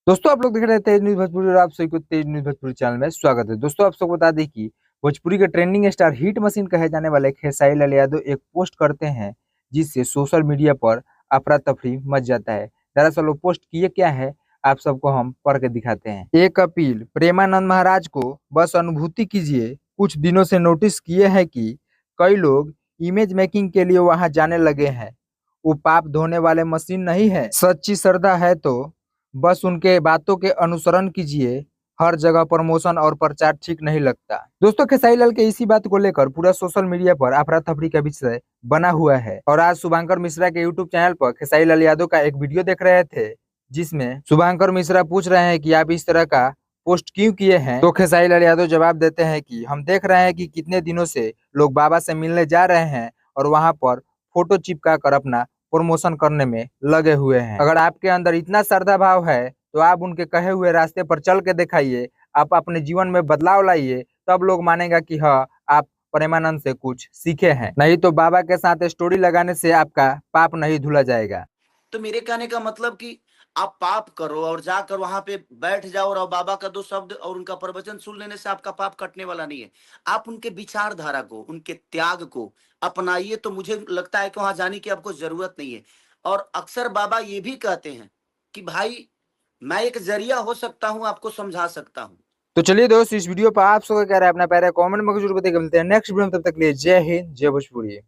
दोस्तों आप लोग देख रहे हैं तेज न्यूज भोजपुरी और आप सभी को तेज न्यूज भोजपुरी चैनल में स्वागत है। दोस्तों आप सबको बता दें कि भोजपुरी के ट्रेंडिंग स्टार हिट मशीन कहे जाने वाले खेसारी लाल यादव एक पोस्ट करते हैं जिससे सोशल मीडिया पर अफरा तफरी मच जाता है। दरअसल वो पोस्ट किए क्या है आप सबको हम पढ़ के दिखाते हैं। एक अपील, प्रेमानंद महाराज को बस अनुभूति कीजिए। कुछ दिनों से नोटिस किए हैं कि कई लोग इमेज मेकिंग के लिए वहां जाने लगे हैं। वो पाप धोने वाले मशीन नहीं है। सच्ची श्रद्धा है तो बस उनके बातों के अनुसरण कीजिए। हर जगह प्रमोशन और प्रचार ठीक नहीं लगता। दोस्तों खेसारी लाल के इसी बात को लेकर पूरा सोशल मीडिया पर अफरा तफरी का विषय बना हुआ है और आज शुभंकर मिश्रा के यूट्यूब चैनल पर खेसारी लाल यादव का एक वीडियो देख रहे थे जिसमें शुभंकर मिश्रा पूछ रहे हैं कि आप इस तरह का पोस्ट क्यों किए हैं। तो खेसारी लाल यादव जवाब देते हैं कि हम देख रहे हैं कि कितने दिनों से लोग बाबा से मिलने जा रहे हैं और वहां पर फोटो चिपका कर अपना प्रमोशन करने में लगे हुए हैं। अगर आपके अंदर इतना श्रद्धा भाव है तो आप उनके कहे हुए रास्ते पर चल के दिखाइए। आप अपने जीवन में बदलाव लाइए, तब लोग मानेगा कि हाँ आप प्रेमानंद से कुछ सीखे हैं। नहीं तो बाबा के साथ स्टोरी लगाने से आपका पाप नहीं धुला जाएगा। तो मेरे कहने का मतलब कि आप पाप करो और जाकर वहां पे बैठ जाओ और बाबा का दो शब्द और उनका प्रवचन सुन लेने से आपका पाप कटने वाला नहीं है। आप उनके विचारधारा को, उनके त्याग को अपनाइए, तो मुझे लगता है कि वहां जाने की आपको जरूरत नहीं है। और अक्सर बाबा ये भी कहते हैं कि भाई मैं एक जरिया हो सकता हूं, आपको समझा सकता हूं। तो चलिए दोस्त, इस वीडियो पर आप सबका क्या राय अपना प्यारा कमेंट में जरूर बताइए। मिलते हैं नेक्स्ट वीडियो में, तब तक के लिए जय हिंद जय भोजपुरी।